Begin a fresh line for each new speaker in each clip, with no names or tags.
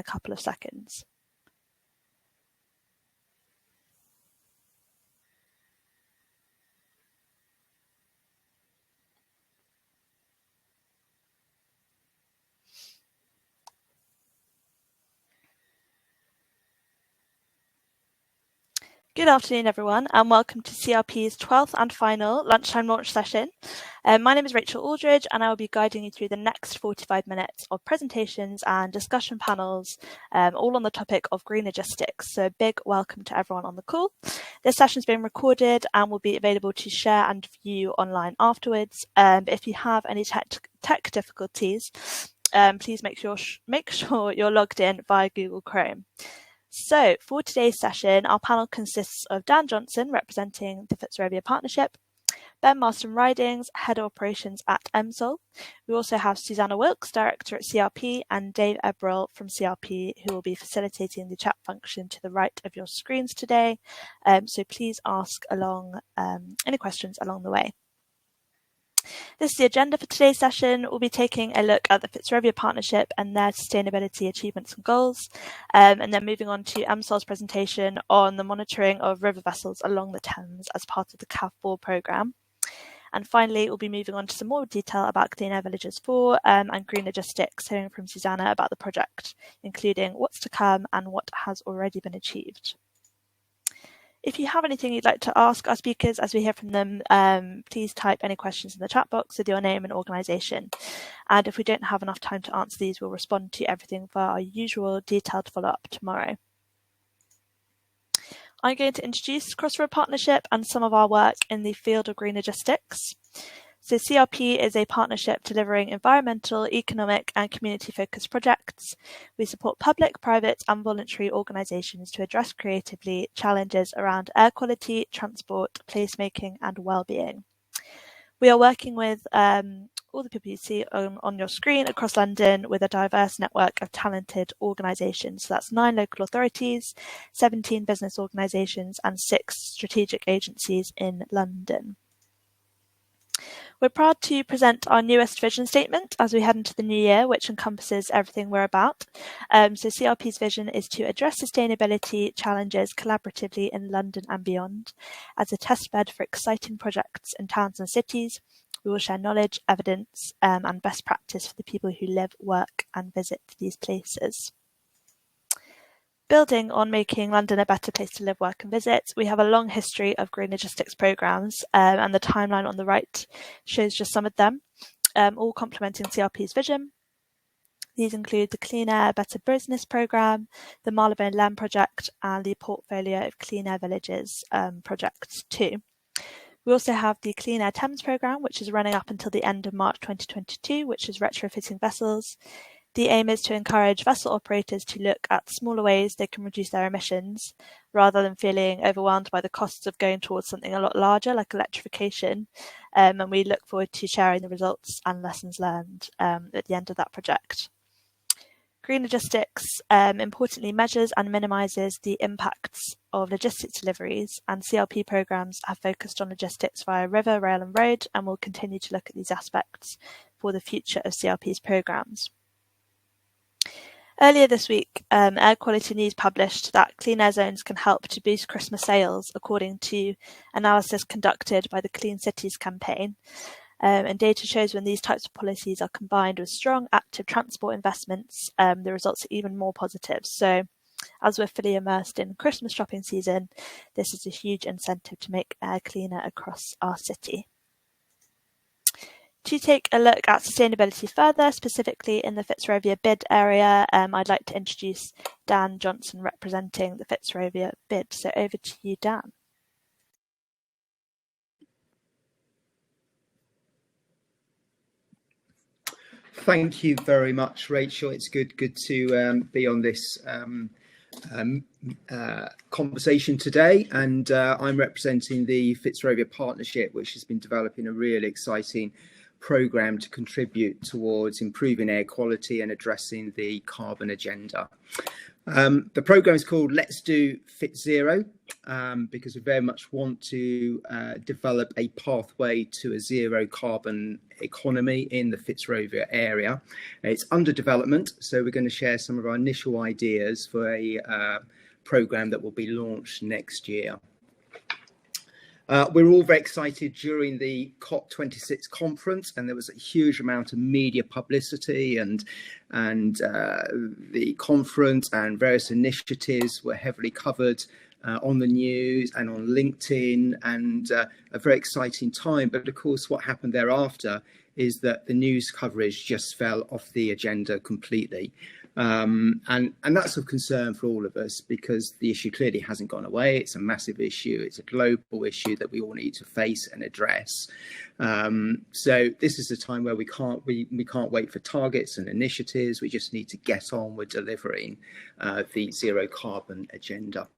a couple of seconds. Good afternoon, everyone, and welcome to CRP's 12th and final lunchtime launch session. My name is Rachel Aldridge, and I will be guiding you through the next 45 minutes of presentations and discussion panels, all on the topic of green logistics. So a big welcome to everyone on the call. This session is being recorded and will be available to share and view online afterwards. If you have any tech difficulties, please make sure you're logged in via Google Chrome. So for today's session, our panel consists of Dan Johnson, representing the Fitzrovia Partnership, Ben Marston-Ridings, Head of Operations at EMSOL. We also have Susanna Wilkes, Director at CRP, and Dave Ebrell from CRP, who will be facilitating the chat function to the right of your screens today. So please ask any questions along the way. This is the agenda for today's session. We'll be taking a look at the Fitzrovia Partnership and their sustainability achievements and goals, and then moving on to EMSOL's presentation on the monitoring of river vessels along the Thames as part of the CAV4 programme. And finally, we'll be moving on to some more detail about Clean Air Villages 4 and green logistics, hearing from Susanna about the project, including what's to come and what has already been achieved. If you have anything you'd like to ask our speakers as we hear from them, please type any questions in the chat box with your name and organisation. And if we don't have enough time to answer these, we'll respond to everything via our usual detailed follow-up tomorrow. I'm going to introduce Fitzrovia Partnership and some of our work in the field of green logistics. So CRP is a partnership delivering environmental, economic and community-focused projects. We support public, private and voluntary organisations to address creatively challenges around air quality, transport, placemaking and well-being. We are working with all the people you see on your screen across London with a diverse network of talented organisations. So that's 9 local authorities, 17 business organisations and 6 strategic agencies in London. We're proud to present our newest vision statement as we head into the new year, which encompasses everything we're about. So CRP's vision is to address sustainability challenges collaboratively in London and beyond. As a testbed for exciting projects in towns and cities, we will share knowledge, evidence and best practice for the people who live, work and visit these places. Building on making London a better place to live, work and visit, we have a long history of green logistics programmes and the timeline on the right shows just some of them, all complementing CRP's vision. These include the Clean Air Better Business programme, the Marylebone Lem project and the portfolio of Clean Air Villages projects too. We also have the Clean Air Thames programme, which is running up until the end of March 2022, which is retrofitting vessels. The aim is to encourage vessel operators to look at smaller ways they can reduce their emissions, rather than feeling overwhelmed by the costs of going towards something a lot larger, like electrification. And we look forward to sharing the results and lessons learned at the end of that project. Green logistics importantly measures and minimises the impacts of logistics deliveries, and CRP programmes have focused on logistics via river, rail and road, and will continue to look at these aspects for the future of CRP's programmes. Earlier this week, Air Quality News published that clean air zones can help to boost Christmas sales, according to analysis conducted by the Clean Cities campaign. And data shows when these types of policies are combined with strong active transport investments, the results are even more positive. So as we're fully immersed in Christmas shopping season, this is a huge incentive to make air cleaner across our city. To take a look at sustainability further, specifically in the Fitzrovia bid area, I'd like to introduce Dan Johnson representing the Fitzrovia bid. So over to you, Dan.
Thank you very much, Rachel. It's good to be on this conversation today, and I'm representing the Fitzrovia Partnership, which has been developing a really exciting programme to contribute towards improving air quality and addressing the carbon agenda. The programme is called Let's Do Fitzero, because we very much want to develop a pathway to a zero carbon economy in the Fitzrovia area. It's under development, so we're going to share some of our initial ideas for a programme that will be launched next year. We're all very excited during the COP26 conference, and there was a huge amount of media publicity, and the conference and various initiatives were heavily covered on the news and on LinkedIn, and a very exciting time. But of course, what happened thereafter is that the news coverage just fell off the agenda completely. And that's of concern for all of us, because the issue clearly hasn't gone away. It's a massive issue. It's a global issue that we all need to face and address. So this is a time where we can't wait for targets and initiatives. We just need to get on with delivering the zero carbon agenda.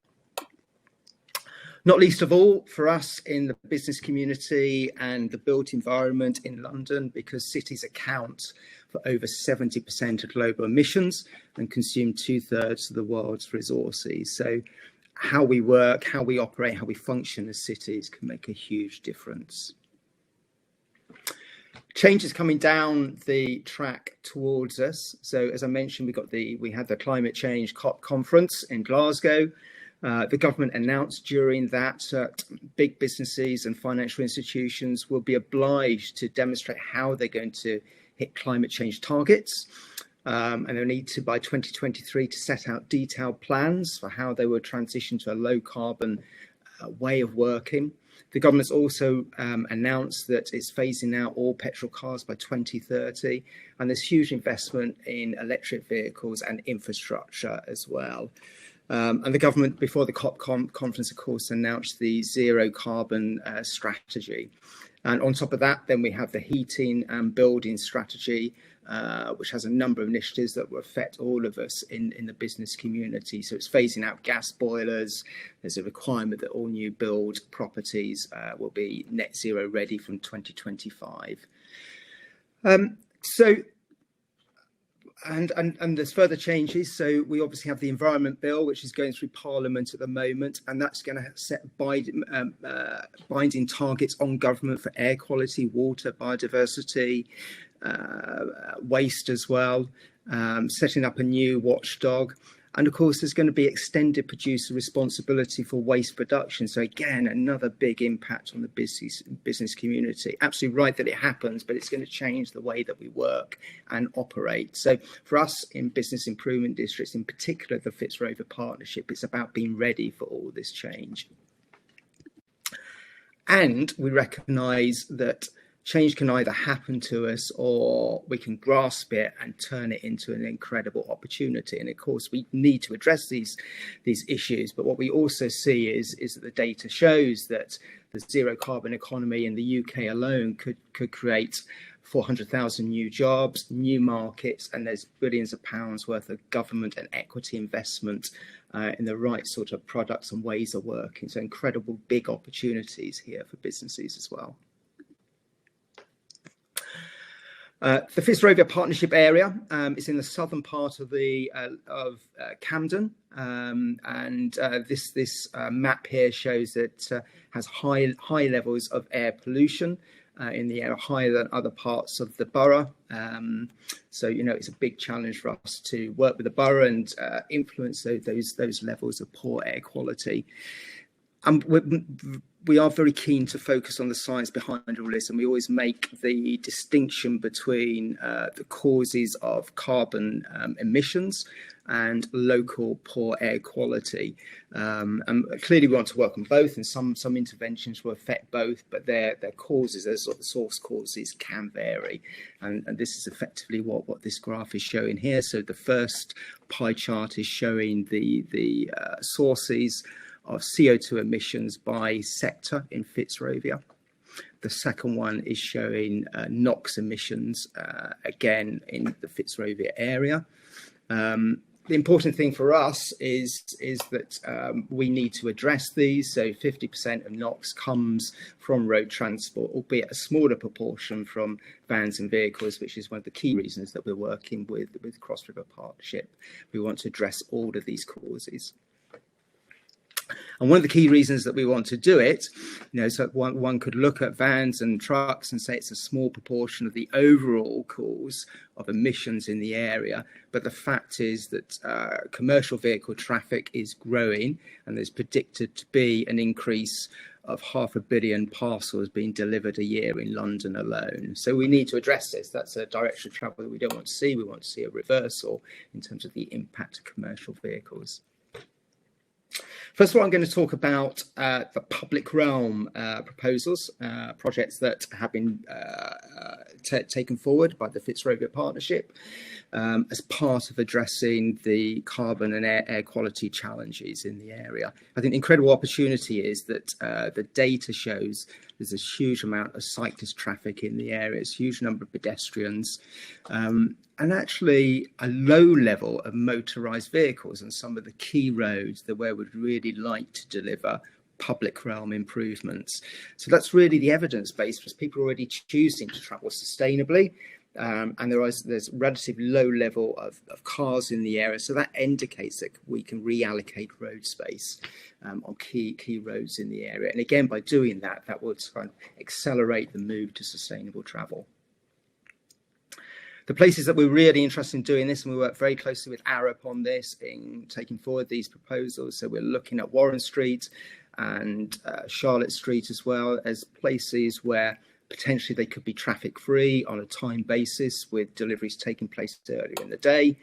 Not least of all for us in the business community and the built environment in London, because cities account for over 70% of global emissions and consume 2/3 of the world's resources. So how we work, how we operate, how we function as cities can make a huge difference. Change is coming down the track towards us. So as I mentioned, we had the climate change COP conference in Glasgow. The government announced during that big businesses and financial institutions will be obliged to demonstrate how they're going to hit climate change targets. And they'll need to, by 2023, to set out detailed plans for how they will transition to a low carbon way of working. The government's also announced that it's phasing out all petrol cars by 2030, and there's huge investment in electric vehicles and infrastructure as well. And the government, before the COP conference, of course, announced the zero carbon strategy. And on top of that, then we have the heating and building strategy, which has a number of initiatives that will affect all of us in the business community. So it's phasing out gas boilers. There's a requirement that all new build properties will be net zero ready from 2025. And there's further changes. So we obviously have the Environment Bill, which is going through Parliament at the moment, and that's going to set binding targets on government for air quality, water, biodiversity, waste as well, setting up a new watchdog. And of course, there's going to be extended producer responsibility for waste production. So again, another big impact on the business community. Absolutely right that it happens, but it's going to change the way that we work and operate. So for us in business improvement districts, in particular the Fitzrovia Partnership, it's about being ready for all this change. And we recognise that change can either happen to us, or we can grasp it and turn it into an incredible opportunity. And of course, we need to address these issues. But what we also see is that the data shows that the zero carbon economy in the UK alone could create 400,000 new jobs, new markets, and there's billions of pounds worth of government and equity investment in the right sort of products and ways of working. So incredible big opportunities here for businesses as well. The Fitzrovia Partnership area is in the southern part of Camden, and this map here shows that has high levels of air pollution in the air, higher than other parts of the borough. So it's a big challenge for us to work with the borough and influence those levels of poor air quality. We are very keen to focus on the science behind all this, and we always make the distinction between the causes of carbon emissions and local poor air quality. And clearly we want to work on both, and some interventions will affect both, but their causes, their sort of source causes, can vary. And this is effectively what this graph is showing here. So the first pie chart is showing the sources of CO2 emissions by sector in Fitzrovia. The second one is showing NOx emissions, again in the Fitzrovia area. The important thing for us is that we need to address these. So 50% of NOx comes from road transport, albeit a smaller proportion from vans and vehicles, which is one of the key reasons that we're working with Cross River Partnership. We want to address all of these causes. And one of the key reasons that we want to do it, so one could look at vans and trucks and say it's a small proportion of the overall cause of emissions in the area. But the fact is that commercial vehicle traffic is growing, and there's predicted to be an increase of 500 million parcels being delivered a year in London alone. So we need to address this. That's a direction of travel that we don't want to see. We want to see a reversal in terms of the impact of commercial vehicles. First of all, I'm going to talk about the public realm proposals, projects that have been taken forward by the Fitzrovia Partnership as part of addressing the carbon and air quality challenges in the area. I think the incredible opportunity is that the data shows there's a huge amount of cyclist traffic in the area, it's a huge number of pedestrians, and actually a low level of motorised vehicles on some of the key roads that where we'd really like to deliver public realm improvements. So that's really the evidence base for people already choosing to travel sustainably. And there's relatively low level of cars in the area, so that indicates that we can reallocate road space on key roads in the area. And again, by doing that, that will kind of accelerate the move to sustainable travel. The places that we're really interested in doing this, and we work very closely with ARUP on this, in taking forward these proposals. So we're looking at Warren Street and Charlotte Street as well as places where potentially they could be traffic free on a time basis, with deliveries taking place earlier in the day.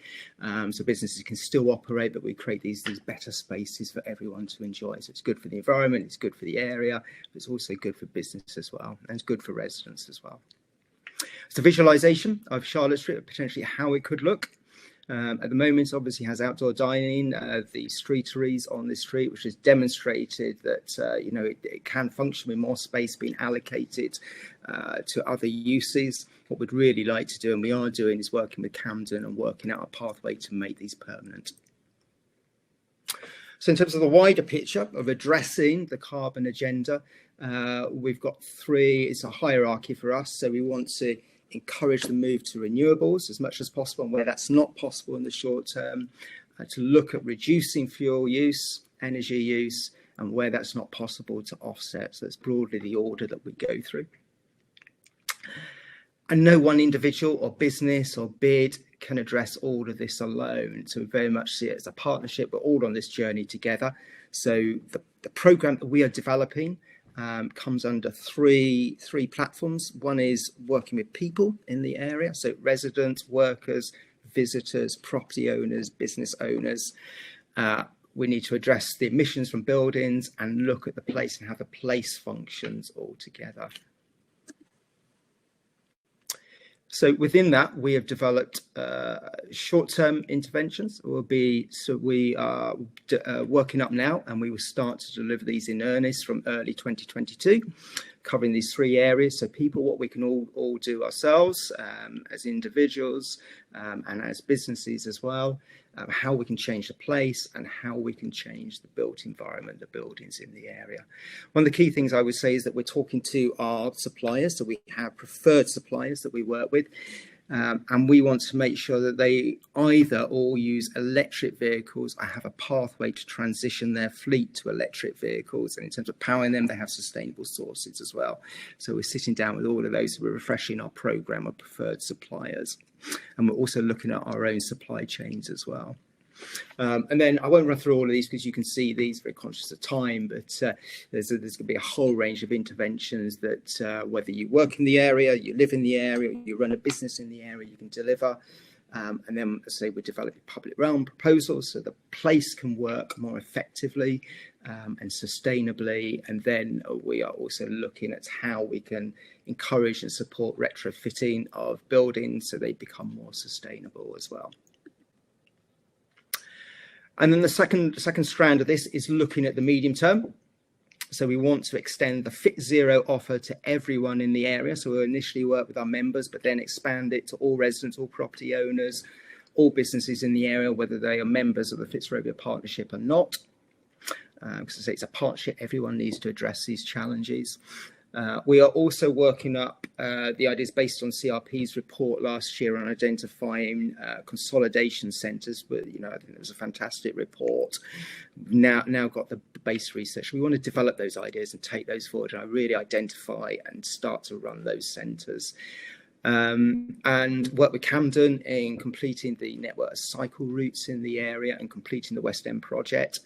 So businesses can still operate, but we create these better spaces for everyone to enjoy. So it's good for the environment, it's good for the area, but it's also good for business as well, and it's good for residents as well. So visualization of Charlotte Street, potentially how it could look. At the moment, obviously has outdoor dining, the streeteries on this street, which has demonstrated that it can function with more space being allocated to other uses. What we'd really like to do, and we are doing, is working with Camden and working out a pathway to make these permanent. So in terms of the wider picture of addressing the carbon agenda, we've got three. It's a hierarchy for us. So we want to encourage the move to renewables as much as possible, and where that's not possible in the short term, to look at reducing fuel use, energy use, and where that's not possible, to offset. So that's broadly the order that we go through. And no one individual or business or bid can address all of this alone. So we very much see it as a partnership. We're all on this journey together. So the program that we are developing comes under three platforms. One is working with people in the area, so residents, workers, visitors, property owners, business owners. We need to address the emissions from buildings and look at the place and how the place functions all together. So within that, we have developed short-term interventions. We are working up now, and we will start to deliver these in earnest from early 2022, covering these three areas. So people, what we can all do ourselves as individuals and as businesses as well, how we can change the place and how we can change the built environment, the buildings in the area. One of the key things I would say is that we're talking to our suppliers. So we have preferred suppliers that we work with. And we want to make sure that they either all use electric vehicles or have a pathway to transition their fleet to electric vehicles. And in terms of powering them, they have sustainable sources as well. So we're sitting down with all of those. We're refreshing our program of preferred suppliers. And we're also looking at our own supply chains as well. And then I won't run through all of these because you can see these, very conscious of time, but there's going to be a whole range of interventions that whether you work in the area, you live in the area, you run a business in the area, you can deliver. And then, as I say, we're developing public realm proposals so the place can work more effectively and sustainably. And then we are also looking at how we can encourage and support retrofitting of buildings so they become more sustainable as well. And then the second strand of this is looking at the medium term. So we want to extend the Fitzero offer to everyone in the area. So we'll initially work with our members, but then expand it to all residents, all property owners, all businesses in the area, whether they are members of the Fitzrovia Partnership or not. Because I say it's a partnership, everyone needs to address these challenges. We are also working up the ideas based on CRP's report last year on identifying consolidation centres. But I think it was a fantastic report. Now got the base research. We want to develop those ideas and take those forward, and really identify and start to run those centres. And work with Camden in completing the network of cycle routes in the area and completing the West End project.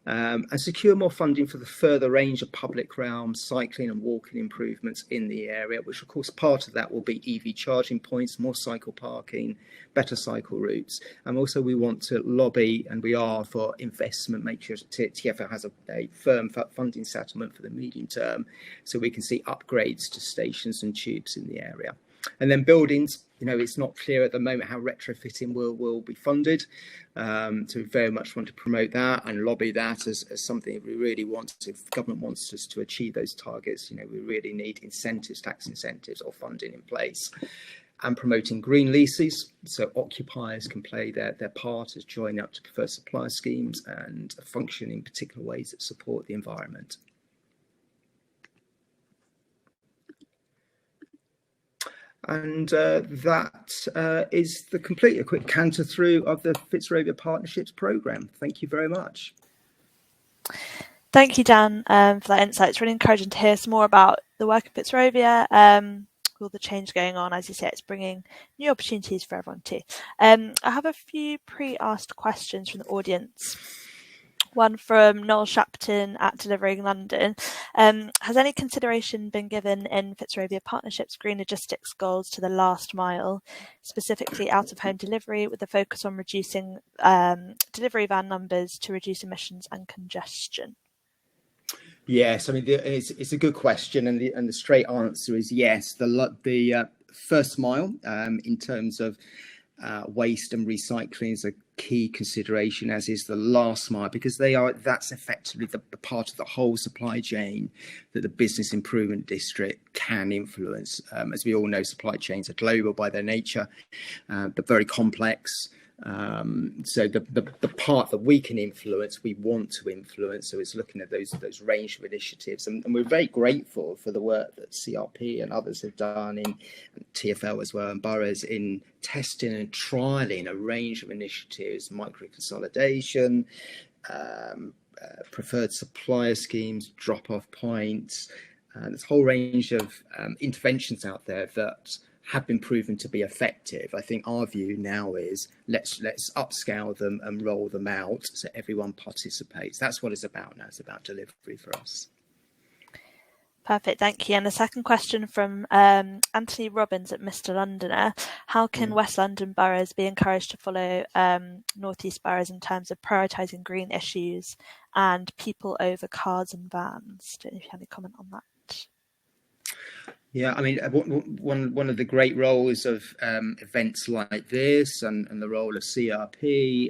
And secure more funding for the further range of public realm cycling and walking improvements in the area, which of course part of that will be EV charging points, more cycle parking, better cycle routes. And also we want to lobby, and we are, for investment, make sure TfL has a firm funding settlement for the medium term, so we can see upgrades to stations and tubes in the area. And then buildings, it's not clear at the moment how retrofitting will be funded. So we very much want to promote that and lobby that as something that we really want. If the government wants us to achieve those targets, we really need incentives, tax incentives or funding in place. And promoting green leases, so occupiers can play their part as joining up to preferred supplier schemes and function in particular ways that support the environment. And that is a quick canter through of the Fitzrovia Partnerships programme. Thank you very much.
Thank you, Dan, for that insight. It's really encouraging to hear some more about the work of Fitzrovia, all the change going on. As you say, it's bringing new opportunities for everyone too. I have a few pre-asked questions from the audience. One from Noel Shapton at Delivering London. Has any consideration been given in Fitzrovia Partnership's green logistics goals to the last mile, specifically out-of-home delivery, with a focus on reducing delivery van numbers to reduce emissions and congestion?
Yes, I mean it's a good question, and the straight answer is yes. The first mile in terms of waste and recycling is a key consideration, as is the last mile, because that's effectively the part of the whole supply chain that the Business Improvement District can influence. As we all know, supply chains are global by their nature, but very complex. So the part that we can influence, we want to influence. So it's looking at those range of initiatives, and we're very grateful for the work that CRP and others have done, in TfL as well, and boroughs, in testing and trialling a range of initiatives, micro consolidation, preferred supplier schemes, drop-off points, and there's a whole range of interventions out there that have been proven to be effective. I think our view now is let's upscale them and roll them out so everyone participates. That's what it's about now. It's about delivery for us.
Perfect, thank you. And the second question from Anthony Robbins at Mr. Londoner. How can West London boroughs be encouraged to follow North East boroughs in terms of prioritising green issues and people over cars and vans? Don't know if you have any comment on that.
Yeah, I mean, one of the great roles of events like this, and the role of CRP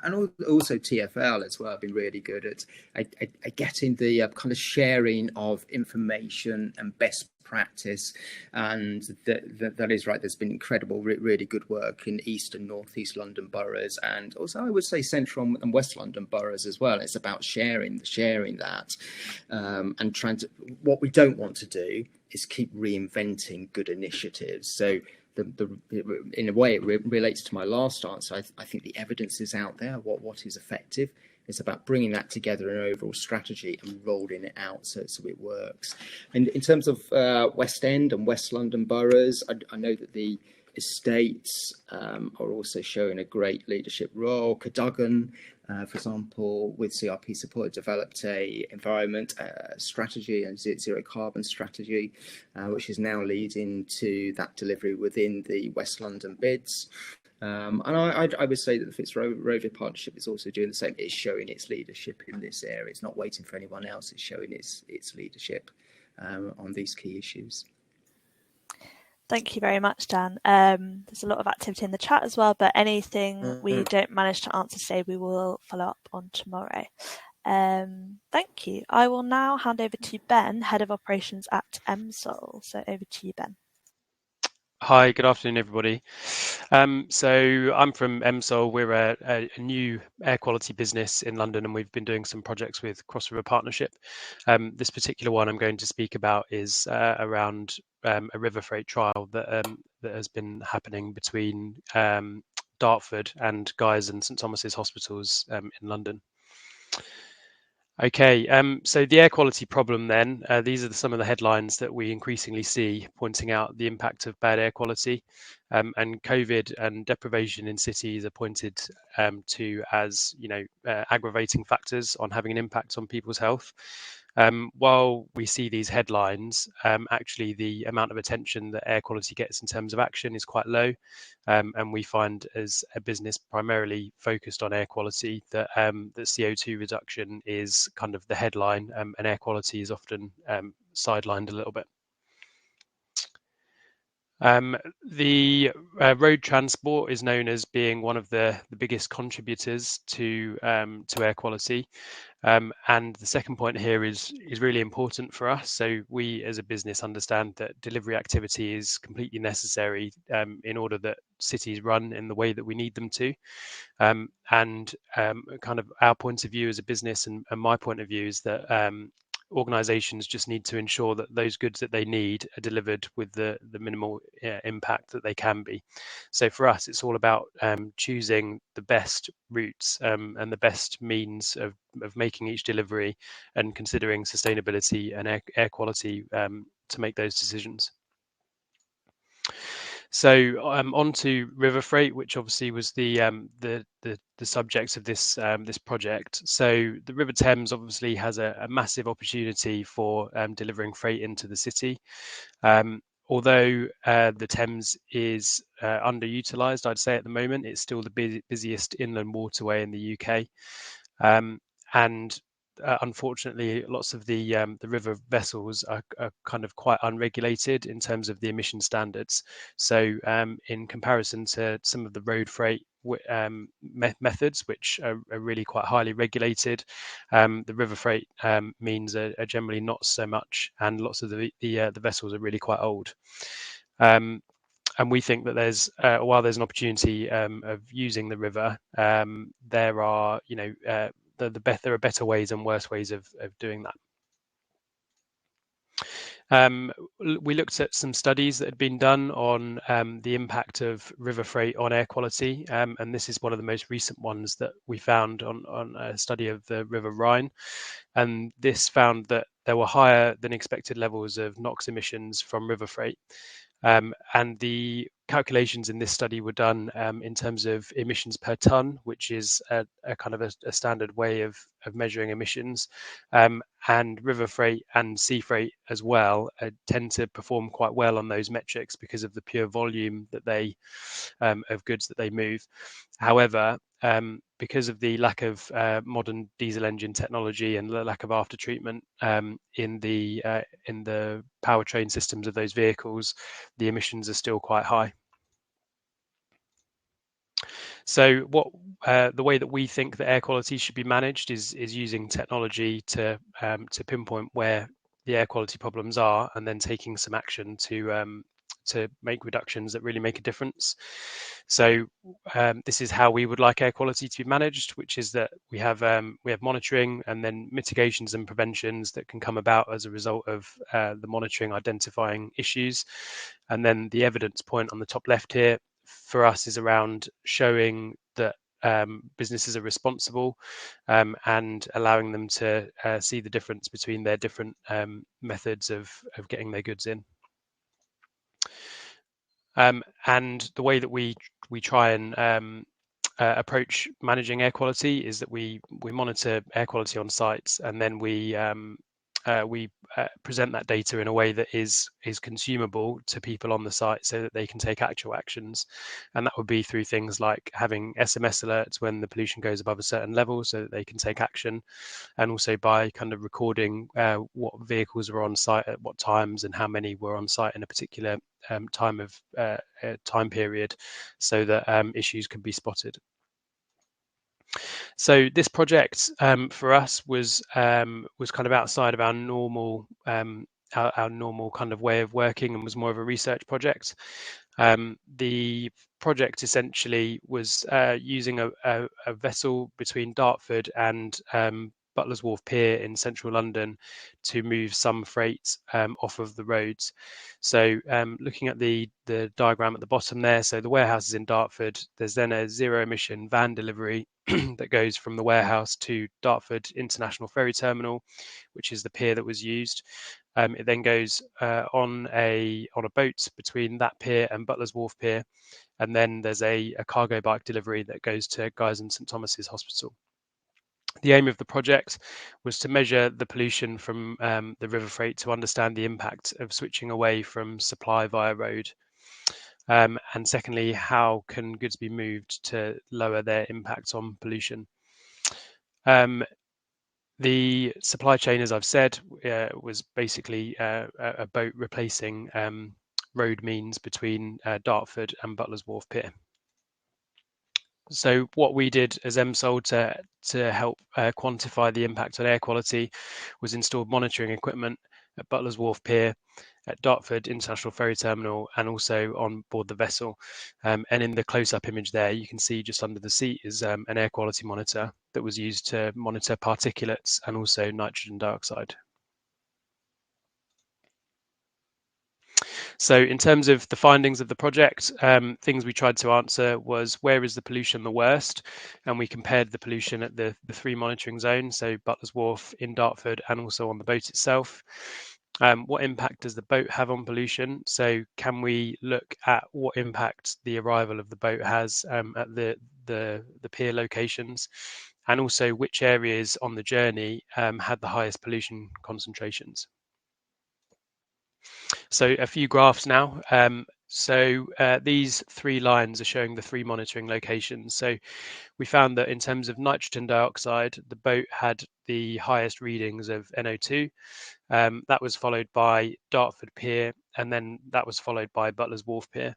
and also TfL as well, have been really good at getting the kind of sharing of information and best practice. And that is right. There's been incredible, really good work in East and North East London boroughs, and also I would say Central and West London boroughs as well. It's about sharing that, and trying to. What we don't want to do is keep reinventing good initiatives. So in a way, it relates to my last answer. I think the evidence is out there. What is effective? It's about bringing that together in an overall strategy and rolling it out so it works. And in terms of West End and West London boroughs, I know that the estates are also showing a great leadership role. Cadogan, for example, with CRP support, developed a environment strategy and zero carbon strategy, which is now leading to that delivery within the West London bids. And I would say that the Fitzrovia Partnership is also doing the same. It's showing its leadership in this area. It's not waiting for anyone else. It's showing its leadership on these key issues.
Thank you very much, Dan. There's a lot of activity in the chat as well, but anything we don't manage to answer today, we will follow up on tomorrow. Thank you. I will now hand over to Ben, Head of Operations at EMSOL. So over to you, Ben.
Hi, good afternoon, everybody. So I'm from EMSOL. We're a new air quality business in London, and we've been doing some projects with CRP Partnership. This particular one I'm going to speak about is around a river freight trial that has been happening between Dartford and Guy's and St Thomas's hospitals in London. Okay, so the air quality problem then, these are some of the headlines that we increasingly see pointing out the impact of bad air quality, and COVID and deprivation in cities are pointed to as, aggravating factors on having an impact on people's health. While we see these headlines, actually the amount of attention that air quality gets in terms of action is quite low. And we find as a business primarily focused on air quality that that CO2 reduction is kind of the headline, and air quality is often sidelined a little bit. The road transport is known as being one of the biggest contributors to air quality. And the second point here is really important for us. So we as a business understand that delivery activity is completely necessary in order that cities run in the way that we need them to. And kind of our point of view as a business and my point of view is that organizations just need to ensure that those goods that they need are delivered with the minimal impact that they can be. So for us, it's all about choosing the best routes and the best means of making each delivery and considering sustainability and air quality to make those decisions. So on to river freight, which obviously was the subject of this this project. So the River Thames obviously has a massive opportunity for delivering freight into the city. Although the Thames is underutilized, I'd say at the moment, it's still the busiest inland waterway in the UK. And unfortunately, lots of the river vessels are kind of quite unregulated in terms of the emission standards. So in comparison to some of the road freight methods, which are really quite highly regulated, the river freight means are generally not so much, and lots of the vessels are really quite old. And we think that there's while there's an opportunity of using the river, there are there are better ways and worse ways of doing that. We looked at some studies that had been done on the impact of river freight on air quality, and this is one of the most recent ones that we found on a study of the River Rhine. And this found that there were higher than expected levels of NOx emissions from river freight. And the calculations in this study were done in terms of emissions per ton, which is a kind of a standard way of measuring emissions. And river freight and sea freight as well tend to perform quite well on those metrics because of the pure volume that they of goods that they move. However, because of the lack of modern diesel engine technology and the lack of after treatment in the powertrain systems of those vehicles, the emissions are still quite high. So what the way that we think that air quality should be managed is using technology to pinpoint where the air quality problems are, and then taking some action to make reductions that really make a difference. So this is how we would like air quality to be managed, which is that we have monitoring and then mitigations and preventions that can come about as a result of the monitoring identifying issues. And then the evidence point on the top left here for us is around showing that businesses are responsible and allowing them to see the difference between their different methods of getting their goods in. And the way that we try and approach managing air quality is that we monitor air quality on sites, and then we present that data in a way that is consumable to people on the site so that they can take actual actions. And that would be through things like having SMS alerts when the pollution goes above a certain level so that they can take action, and also by kind of recording what vehicles were on site at what times and how many were on site in a particular time period, so that issues can be spotted. So this project for us was kind of outside of our normal kind of way of working, and was more of a research project. The project essentially was using a vessel between Dartford and Butler's Wharf Pier in central London to move some freight off of the roads. So looking at the diagram at the bottom there, so the warehouse is in Dartford. There's then a zero emission van delivery that goes from the warehouse to Dartford International Ferry Terminal, which is the pier that was used. It then goes on a boat between that pier and Butler's Wharf Pier, and then there's a cargo bike delivery that goes to Guy's and St Thomas's Hospital. The aim of the project was to measure the pollution from the river freight to understand the impact of switching away from supply via road. And secondly, how can goods be moved to lower their impact on pollution? The supply chain, as I've said, was basically a boat replacing road means between Dartford and Butler's Wharf Pier. So what we did as EMSOL to help quantify the impact on air quality was installed monitoring equipment at Butler's Wharf Pier, at Dartford International Ferry Terminal, and also on board the vessel. And in the close-up image there, you can see just under the seat is an air quality monitor that was used to monitor particulates and also nitrogen dioxide. So in terms of the findings of the project, things we tried to answer was, where is the pollution the worst? And we compared the pollution at the three monitoring zones, so Butler's Wharf, in Dartford, and also on the boat itself. What impact does the boat have on pollution? So can we look at what impact the arrival of the boat has at the pier locations, and also which areas on the journey had the highest pollution concentrations? So a few graphs now. These three lines are showing the three monitoring locations. So we found that in terms of nitrogen dioxide, the boat had the highest readings of NO2. That was followed by Dartford Pier, and then that was followed by Butler's Wharf Pier.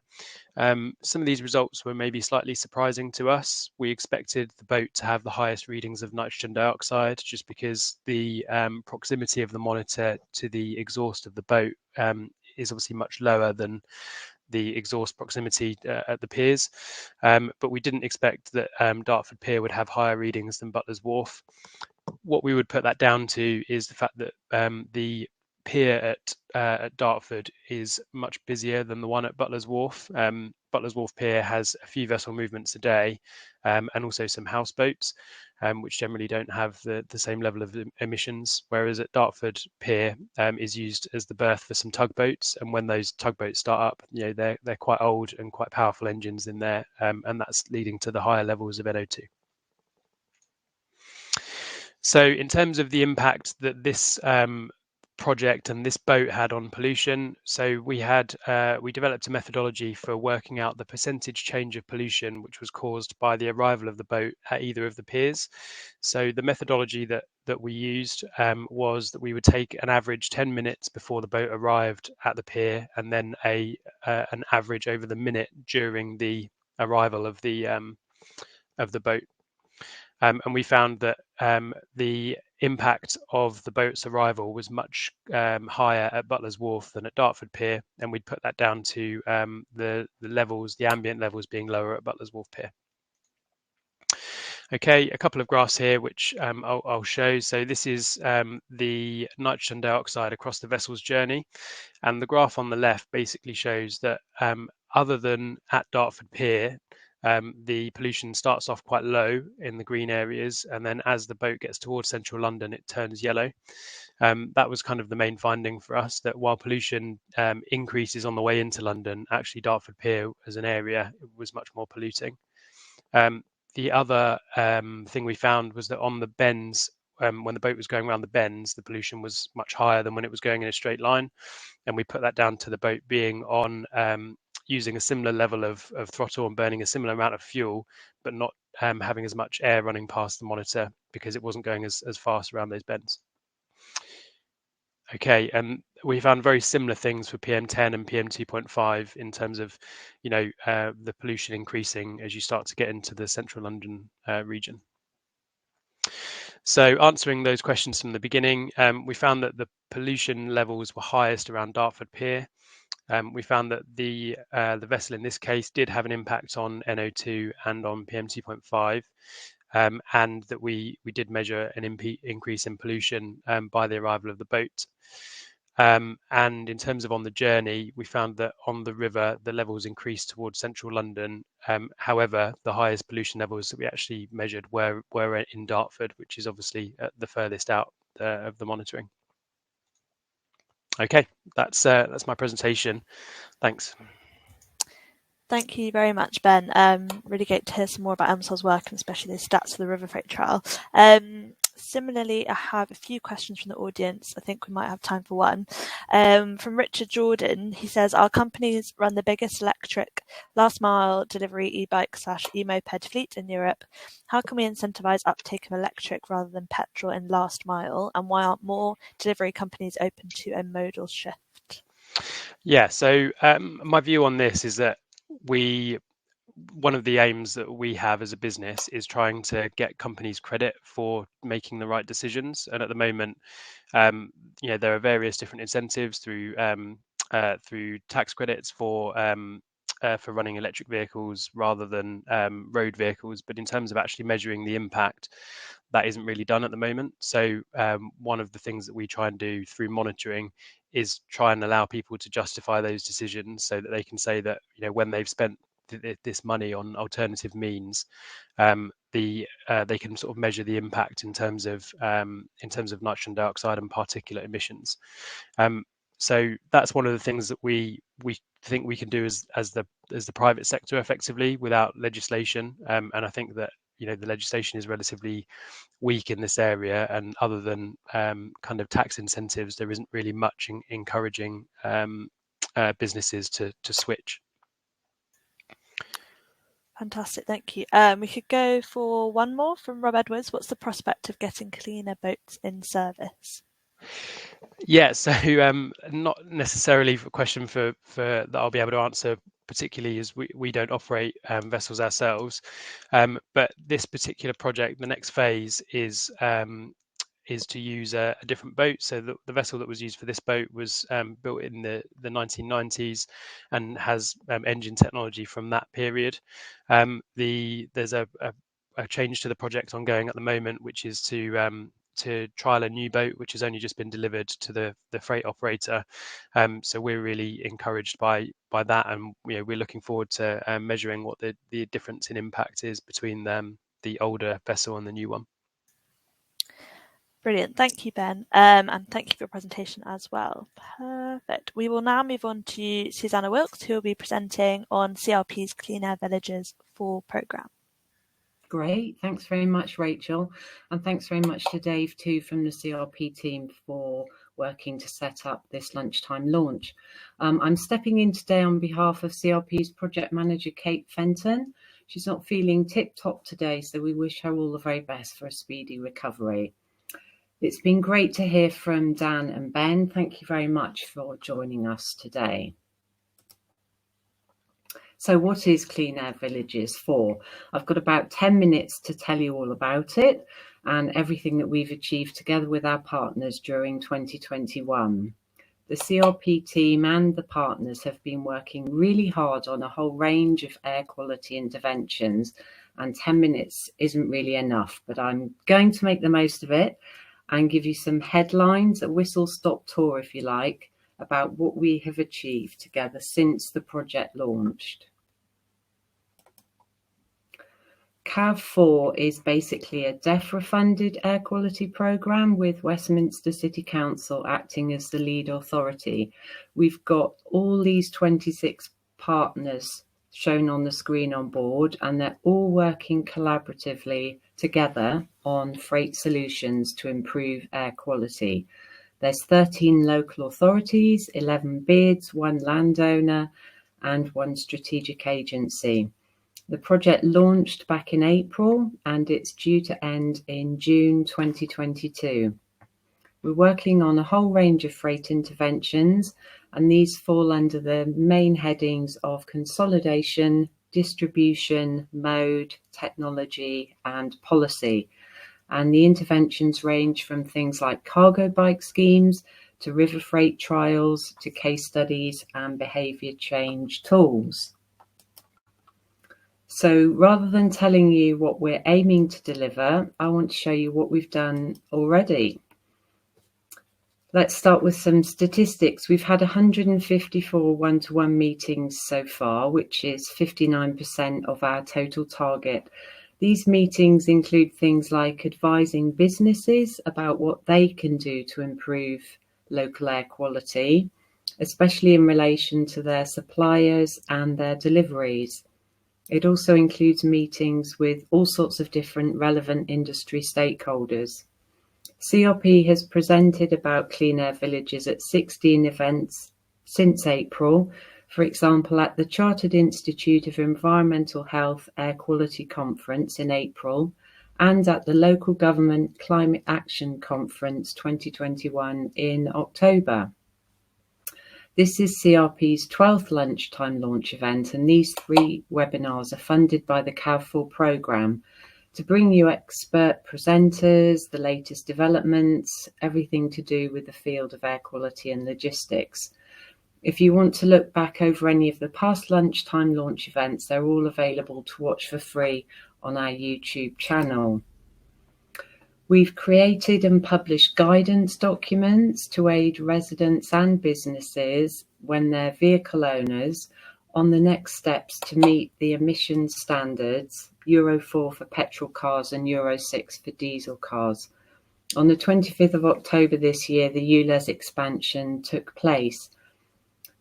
Some of these results were maybe slightly surprising to us. We expected the boat to have the highest readings of nitrogen dioxide just because the proximity of the monitor to the exhaust of the boat is obviously much lower than the exhaust proximity at the piers. But we didn't expect that Dartford Pier would have higher readings than Butler's Wharf. What we would put that down to is the fact that the pier at Dartford is much busier than the one at Butler's Wharf. Butler's Wharf Pier has a few vessel movements a day, and also some houseboats, which generally don't have the same level of emissions, whereas at Dartford Pier is used as the berth for some tugboats, and when those tugboats start up, they're quite old and quite powerful engines in there, and that's leading to the higher levels of NO2. So in terms of the impact that this project and this boat had on pollution, so we developed a methodology for working out the percentage change of pollution which was caused by the arrival of the boat at either of the piers. So the methodology that we used was that we would take an average 10 minutes before the boat arrived at the pier, and then an average over the minute during the arrival of the boat. And we found that the impact of the boat's arrival was much higher at Butler's Wharf than at Dartford Pier, and we'd put that down to the ambient levels being lower at Butler's Wharf Pier. Okay, a couple of graphs here which I'll show. So this is the nitrogen dioxide across the vessel's journey, and the graph on the left basically shows that other than at Dartford Pier, the pollution starts off quite low in the green areas, and then as the boat gets towards central London, it turns yellow. That was kind of the main finding for us, that while pollution increases on the way into London, actually Dartford Pier as an area was much more polluting. The other thing we found was that on the bends, when the boat was going around the bends, the pollution was much higher than when it was going in a straight line, and we put that down to the boat being on using a similar level of throttle and burning a similar amount of fuel, but not having as much air running past the monitor because it wasn't going as fast around those bends. Okay, and we found very similar things for PM10 and PM2.5 in terms of, the pollution increasing as you start to get into the central London region. So answering those questions from the beginning, we found that the pollution levels were highest around Dartford Pier. we found that the vessel in this case did have an impact on NO2 and on PM2.5, and that we did measure an increase in pollution by the arrival of the boat. And in terms of on the journey, we found that on the river, the levels increased towards central London. However, the highest pollution levels that we actually measured were in Dartford, which is obviously at the furthest out of the monitoring. Okay, that's my presentation. Thanks.
Thank you very much, Ben. Really great to hear some more about EMSOL's work, and especially the stats of the River Freight trial. Similarly, I have a few questions from the audience. I think we might have time for one. From Richard Jordan, he says, our companies run the biggest electric last mile delivery e-bike / e-moped fleet in Europe. How can we incentivise uptake of electric rather than petrol in last mile? And why aren't more delivery companies open to a modal shift?
Yeah, so my view on this is that one of the aims that we have as a business is trying to get companies credit for making the right decisions. And at the moment, there are various different incentives through tax credits for running electric vehicles rather than road vehicles. But in terms of actually measuring the impact, that isn't really done at the moment. So one of the things that we try and do through monitoring is try and allow people to justify those decisions so that they can say that, when they've spent this money on alternative means, they can sort of measure the impact in terms of nitrogen dioxide and particulate emissions. So that's one of the things that we think we can do as the private sector effectively without legislation. And I think that the legislation is relatively weak in this area, and other than kind of tax incentives, there isn't really much encouraging businesses to switch.
Fantastic, thank you. We could go for one more from Rob Edwards. What's the prospect of getting cleaner boats in service?
Yeah, so not necessarily a question for that I'll be able to answer, particularly as we don't operate vessels ourselves. But this particular project, the next phase is to use a different boat. So the vessel that was used for this boat was built in the 1990s and has engine technology from that period. There's a change to the project ongoing at the moment, which is to trial a new boat, which has only just been delivered to the freight operator. So we're really encouraged by that, and we're looking forward to measuring what the difference in impact is between the older vessel and the new one.
Brilliant. Thank you, Ben. And thank you for your presentation as well. Perfect. We will now move on to Susanna Wilkes, who will be presenting on CRP's Clean Air Villages 4 programme.
Great. Thanks very much, Rachel. And thanks very much to Dave, too, from the CRP team for working to set up this lunchtime launch. I'm stepping in today on behalf of CRP's project manager, Kate Fenton. She's not feeling tip-top today, so we wish her all the very best for a speedy recovery. It's been great to hear from Dan and Ben. Thank you very much for joining us today. So what is Clean Air Villages 4? I've got about 10 minutes to tell you all about it and everything that we've achieved together with our partners during 2021. The CRP team and the partners have been working really hard on a whole range of air quality interventions, and 10 minutes isn't really enough, but I'm going to make the most of it and give you some headlines, a whistle-stop tour, if you like, about what we have achieved together since the project launched. CAV4 is basically a Defra-funded air quality programme with Westminster City Council acting as the lead authority. We've got all these 26 partners shown on the screen on board, and they're all working collaboratively together on freight solutions to improve air quality. There's 13 local authorities, 11 bids, 1 landowner, and 1 strategic agency. The project launched back in April, and it's due to end in June 2022. We're working on a whole range of freight interventions, and these fall under the main headings of consolidation, distribution, mode, technology, and policy. And the interventions range from things like cargo bike schemes to river freight trials, to case studies and behaviour change tools. So rather than telling you what we're aiming to deliver, I want to show you what we've done already. Let's start with some statistics. We've had 154 one-to-one meetings so far, which is 59% of our total target. These meetings include things like advising businesses about what they can do to improve local air quality, especially in relation to their suppliers and their deliveries. It also includes meetings with all sorts of different relevant industry stakeholders. CRP has presented about clean air villages at 16 events since April, for example at the Chartered Institute of Environmental Health Air Quality Conference in April and at the Local Government Climate Action Conference 2021 in October. This is CRP's 12th Lunchtime launch event, and these 3 webinars are funded by the CAV4 programme to bring you expert presenters, the latest developments, everything to do with the field of air quality and logistics. If you want to look back over any of the past Lunchtime launch events, they're all available to watch for free on our YouTube channel. We've created and published guidance documents to aid residents and businesses when they're vehicle owners on the next steps to meet the emissions standards, Euro 4 for petrol cars and Euro 6 for diesel cars. On the 25th of October this year, the ULEZ expansion took place.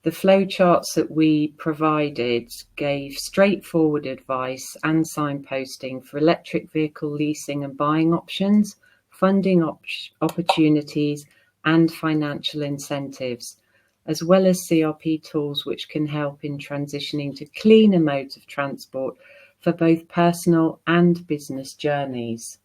The flowcharts that we provided gave straightforward advice and signposting for electric vehicle leasing and buying options, funding opportunities and financial incentives, as well as CRP tools which can help in transitioning to cleaner modes of transport for both personal and business journeys.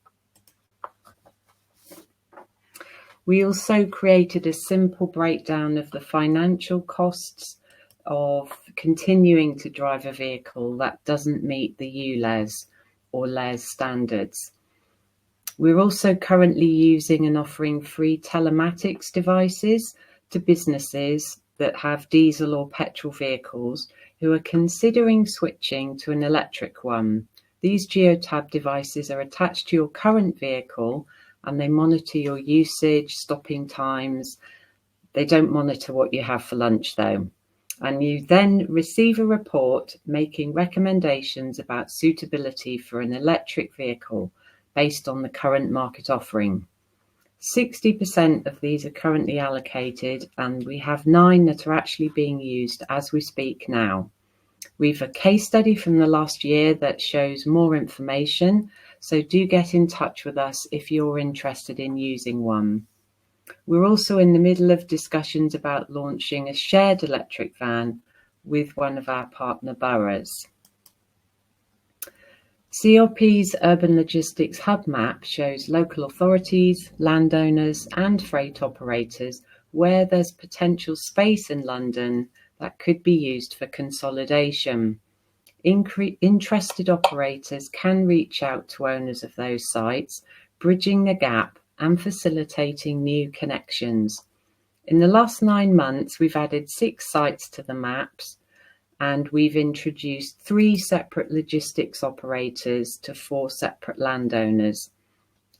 We also created a simple breakdown of the financial costs of continuing to drive a vehicle that doesn't meet the ULEZ or LEZ standards. We're also currently using and offering free telematics devices to businesses that have diesel or petrol vehicles who are considering switching to an electric one. These geotab devices are attached to your current vehicle and they monitor your usage, stopping times. They don't monitor what you have for lunch though. And you then receive a report making recommendations about suitability for an electric vehicle based on the current market offering. 60% of these are currently allocated and we have 9 that are actually being used as we speak now. We've a case study from the last year that shows more information, so do get in touch with us if you're interested in using one. We're also in the middle of discussions about launching a shared electric van with one of our partner boroughs. CRP's Urban Logistics Hub Map shows local authorities, landowners and freight operators where there's potential space in London that could be used for consolidation. Interested operators can reach out to owners of those sites, bridging the gap and facilitating new connections. In the last 9 months, we've added 6 sites to the maps, and we've introduced 3 separate logistics operators to 4 separate landowners.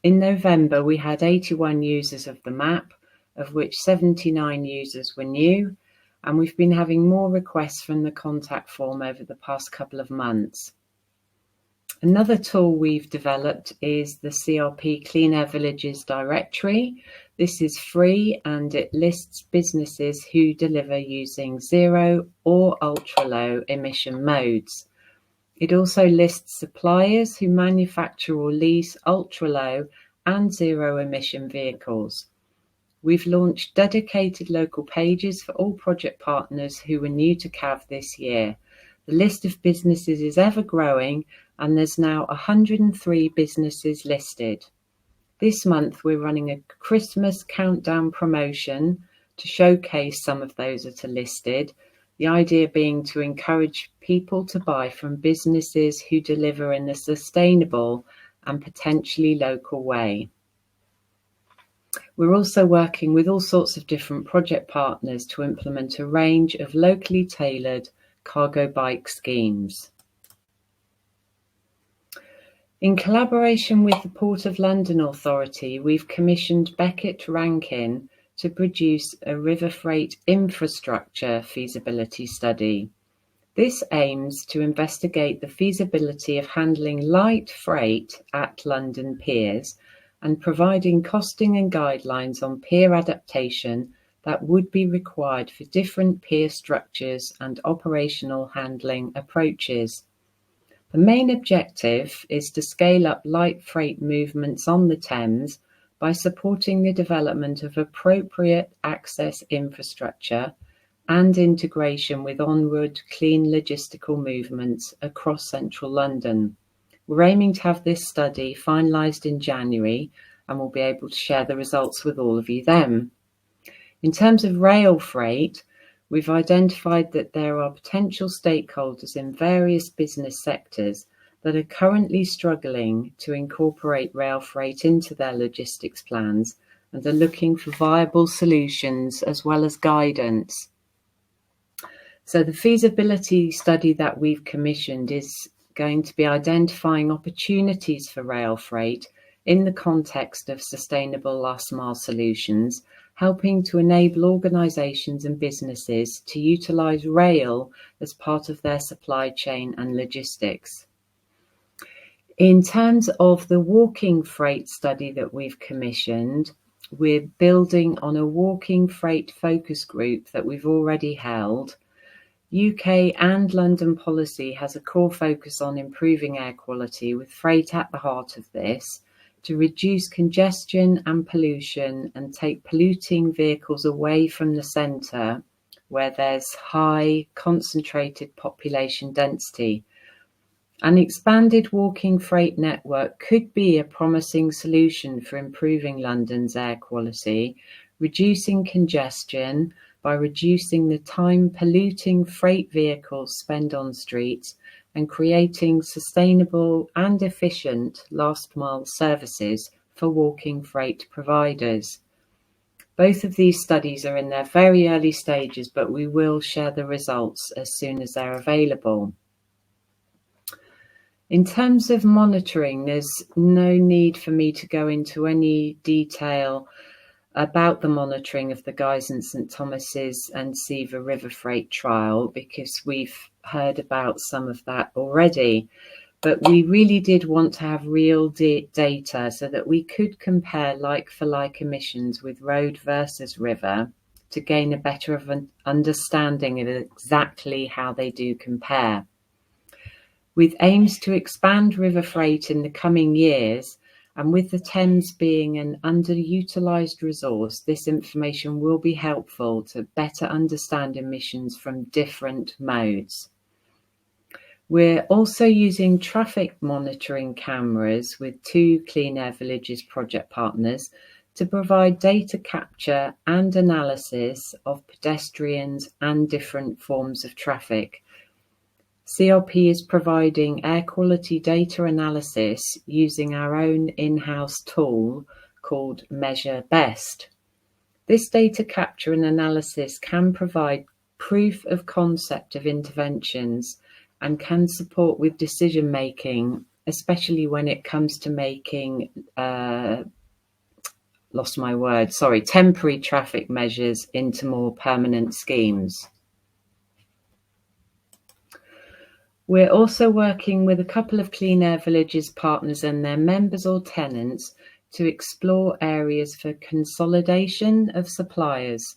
In November, we had 81 users of the map, of which 79 users were new, and we've been having more requests from the contact form over the past couple of months. Another tool we've developed is the CRP Clean Air Villages directory. This is free and it lists businesses who deliver using 0 or ultra-low emission modes. It also lists suppliers who manufacture or lease ultra-low and zero emission vehicles. We've launched dedicated local pages for all project partners who were new to CAV this year. The list of businesses is ever growing and there's now 103 businesses listed. This month we're running a Christmas countdown promotion to showcase some of those that are listed. The idea being to encourage people to buy from businesses who deliver in a sustainable and potentially local way. We're also working with all sorts of different project partners to implement a range of locally tailored cargo bike schemes. In collaboration with the Port of London Authority, we've commissioned Beckett Rankin to produce a river freight infrastructure feasibility study. This aims to investigate the feasibility of handling light freight at London piers and providing costing and guidelines on pier adaptation that would be required for different pier structures and operational handling approaches. The main objective is to scale up light freight movements on the Thames by supporting the development of appropriate access infrastructure and integration with onward clean logistical movements across central London. We're aiming to have this study finalised in January, and we'll be able to share the results with all of you then. In terms of rail freight, we've identified that there are potential stakeholders in various business sectors that are currently struggling to incorporate rail freight into their logistics plans and are looking for viable solutions as well as guidance. So the feasibility study that we've commissioned is going to be identifying opportunities for rail freight in the context of sustainable last mile solutions, helping to enable organisations and businesses to utilise rail as part of their supply chain and logistics. In terms of the walking freight study that we've commissioned, we're building on a walking freight focus group that we've already held. UK and London policy has a core focus on improving air quality, with freight at the heart of this, to reduce congestion and pollution and take polluting vehicles away from the centre where there's high concentrated population density. An expanded walking freight network could be a promising solution for improving London's air quality, reducing congestion by reducing the time polluting freight vehicles spend on streets, and creating sustainable and efficient last mile services for walking freight providers. Both of these studies are in their very early stages, but we will share the results as soon as they're available. In terms of monitoring, there's no need for me to go into any detail about the monitoring of the Guy's and St Thomas's and Seaver River Freight trial, because we've heard about some of that already. But we really did want to have real data so that we could compare like-for-like emissions with road versus river to gain a better understanding of exactly how they do compare. With aims to expand river freight in the coming years, and with the Thames being an underutilised resource, this information will be helpful to better understand emissions from different modes. We're also using traffic monitoring cameras with 2 Clean Air Villages project partners to provide data capture and analysis of pedestrians and different forms of traffic. CRP is providing air quality data analysis using our own in-house tool called Measure Best. This data capture and analysis can provide proof of concept of interventions and can support with decision making, especially when it comes to making temporary traffic measures into more permanent schemes. We're also working with a couple of Clean Air Villages partners and their members or tenants to explore areas for consolidation of suppliers,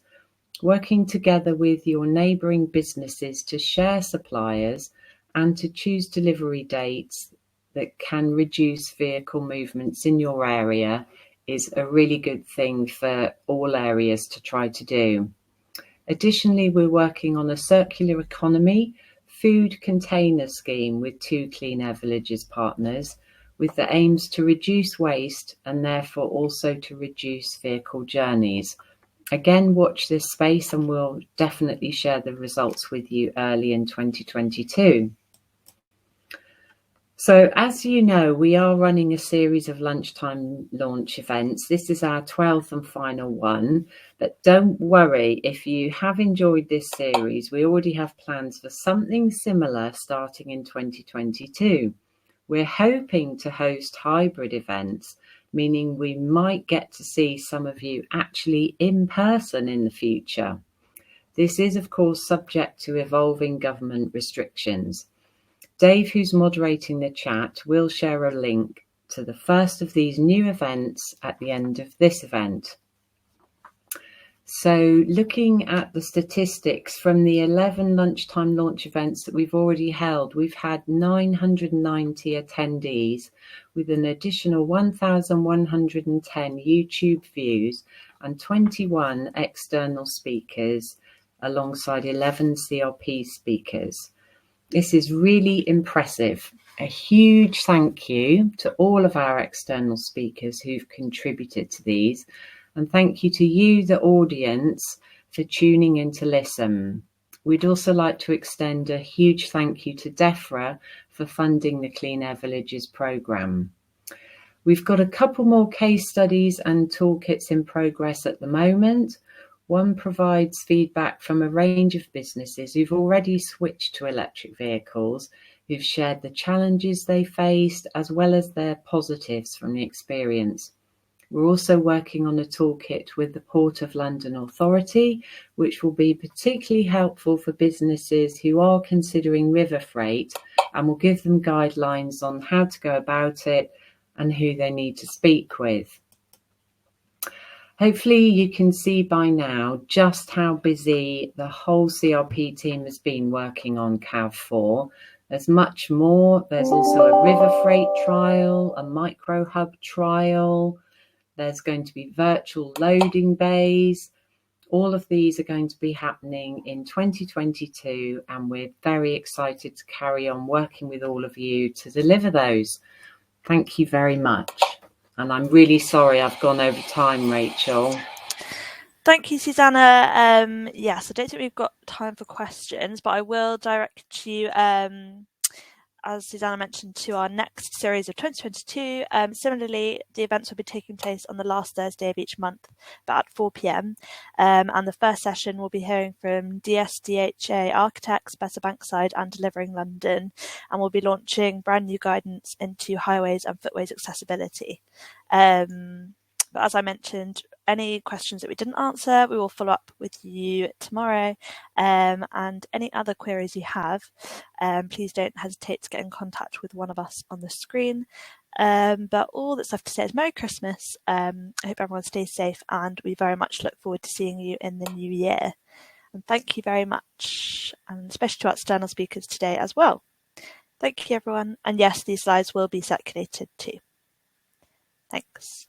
working together with your neighbouring businesses to share suppliers and to choose delivery dates that can reduce vehicle movements in your area is a really good thing for all areas to try to do. Additionally, we're working on a circular economy food container scheme with 2 Clean Air Villages partners, with the aims to reduce waste and therefore also to reduce vehicle journeys. Again, watch this space and we'll definitely share the results with you early in 2022. So as you know, we are running a series of lunchtime launch events. This is our 12th and final one, but don't worry if you have enjoyed this series. We already have plans for something similar starting in 2022. We're hoping to host hybrid events, meaning we might get to see some of you actually in person in the future. This is, of course, subject to evolving government restrictions. Dave, who's moderating the chat, will share a link to the first of these new events at the end of this event. So looking at the statistics from the 11 lunchtime launch events that we've already held, we've had 990 attendees with an additional 1,110 YouTube views and 21 external speakers alongside 11 CRP speakers. This is really impressive. A huge thank you to all of our external speakers who've contributed to these. And thank you to you, the audience, for tuning in to listen. We'd also like to extend a huge thank you to Defra for funding the Clean Air Villages programme. We've got a couple more case studies and toolkits in progress at the moment. One provides feedback from a range of businesses who've already switched to electric vehicles, who've shared the challenges they faced, as well as their positives from the experience. We're also working on a toolkit with the Port of London Authority, which will be particularly helpful for businesses who are considering river freight, and will give them guidelines on how to go about it and who they need to speak with. Hopefully you can see by now just how busy the whole CRP team has been working on CAV4. There's much more. There's also a river freight trial, a micro hub trial. There's going to be virtual loading bays. All of these are going to be happening in 2022, and we're very excited to carry on working with all of you to deliver those. Thank you very much. And I'm really sorry I've gone over time, Rachel.
Thank you, Susanna. Yes, I don't think we've got time for questions, but I will direct you, as Susanna mentioned, to our next series of 2022. Similarly, the events will be taking place on the last Thursday of each month, but at 4 p.m. And the first session will be hearing from DSDHA Architects, Better Bankside and Delivering London, and we'll be launching brand new guidance into highways and footways accessibility. But as I mentioned, any questions that we didn't answer, we will follow up with you tomorrow. And any other queries you have, please don't hesitate to get in contact with one of us on the screen. But all that's left to say is Merry Christmas. I hope everyone stays safe, and we very much look forward to seeing you in the new year. And thank you very much, and especially to our external speakers today as well. Thank you, everyone. And yes, these slides will be circulated too. Thanks.